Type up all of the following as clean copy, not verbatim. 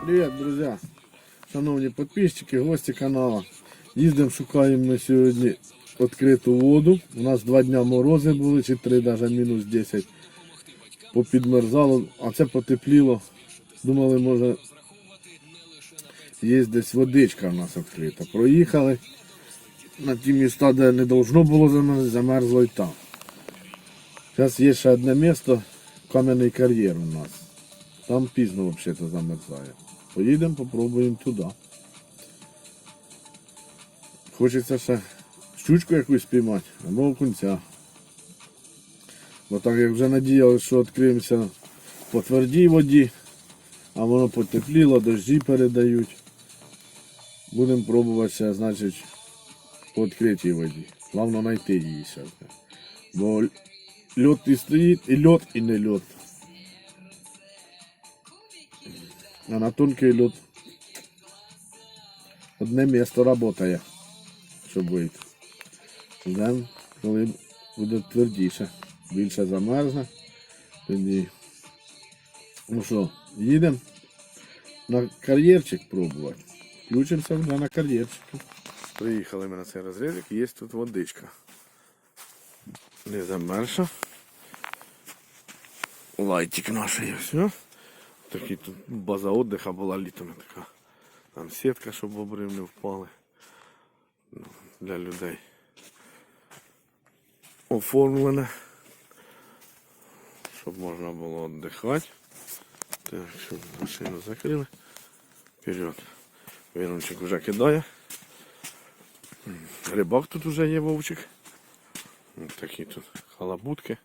Привет, друзья! Шановні підписчики, гості каналу. Їздимо, шукаємо ми сьогодні відкриту воду. У нас 2 дня морози були, чи 3, навіть мінус 10. Попідмерзало, а це потепліло. Думали, може є десь водичка в нас відкрита. Проїхали на ті міста, де не должно було замерзти, замерзло і там. Зараз є ще одне місто, кам'яний кар'єр у нас. Там пізно взагалі замерзає. Поїдемо, попробуємо туди. Хочеться ще щучку якусь спіймати, або окунця. Бо так як вже надіялися, що відкриємося по твердій воді, а воно потепліло, дощі передають. Будемо пробуватися, значить, по відкритій воді. Головне знайти її ще. Бо льот і стоїть, і льот, і не льот. А на тонкий льот одне місто працює, щоб вийти. Ждемо, коли буде твердіше, більше замерзне. Тоді, ну що, їдемо на кар'єрчик пробувати. Включимося вже на кар'єрчику. Приїхали ми на цей розрізик, є тут водичка. Не замерзша. Лайтик наш є, все. Такі тут база відпочинку була літом така. Там сітка, щоб бобри не впали. Для людей. Оформлена. Щоб можна було віддихати. Так, щоб машину закрили. Вперед. Вірунчик вже кидає. Рибак тут вже є, Вовчик. Ось такі тут халабутки.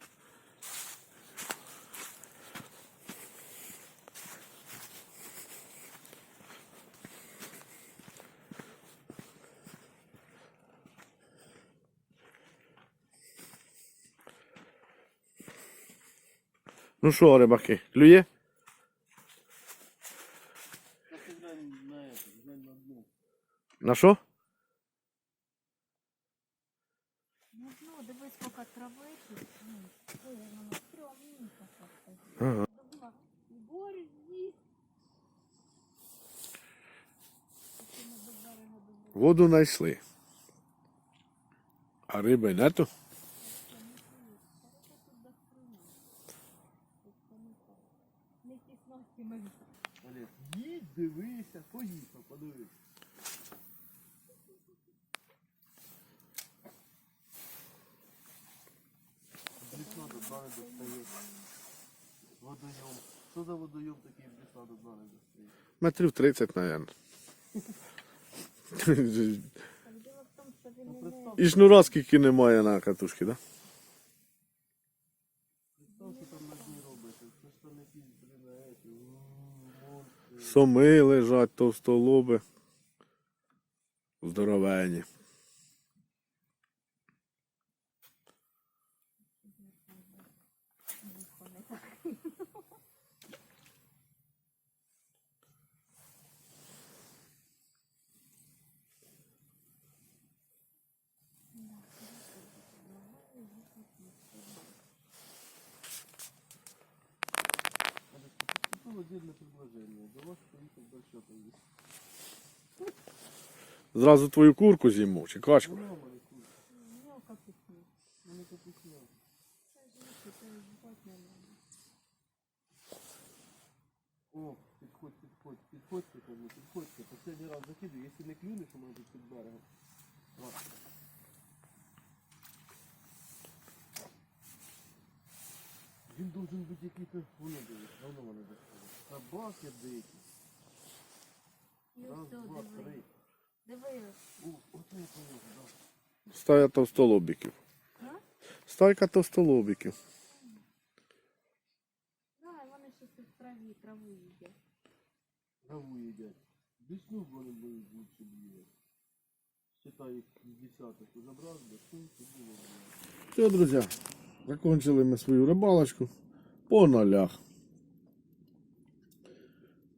Ну що, рибаки, клює? На що? Ну, дивись, поки трави тут. Ой, воно стрьомненько. Ага. Борзі. Воду знайшли. А риби нету? Їдь, дивися, поїхав, подивись. Блісна до дна не достає. Водойом. Що за водойом такий блісна до дна не достає? Метрів 30, мабуть. І шнура скільки немає на катушці, так? Представ, що там на дні робити. Це ж там якісь, монстри. Соми лежать, товстолоби. Здоровені. Це отдельне предложення. До вас поїхав до щота. Зразу твою курку з'їмо, чи качку? Вона мене курка. Мене капусня. О, підходьте, кажу, підходьте. Последній раз закидую, якщо не клюнеш, у мене тут під берегом. Він должен бути якийсь, воно дивись, воно мене достає. Собаки дикі. Раз, два, три. Диви. Оце я поняв, так. Стая товстолобиків. Стайка товстолобиків. Да, вони ще тут в траву їдять. Траву їдять. Десну вони будуть лучше б'є. Считай їх з десяток. Забрав, десну, це було. Все, друзі, закончили ми свою рибалочку по нолях.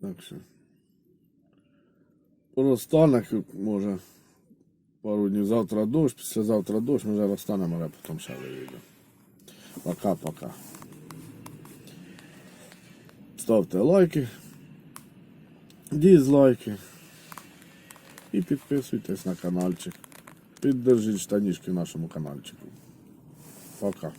Так що розтане, може, Пару днів завтра дощ, післязавтра дощ, ми вже розстанемо, але потім ще виїдемо. Пока-пока. Ставте лайки, дізлайки і підписуйтесь на каналчик. Піддержіть штанішки нашому каналчику. Пока.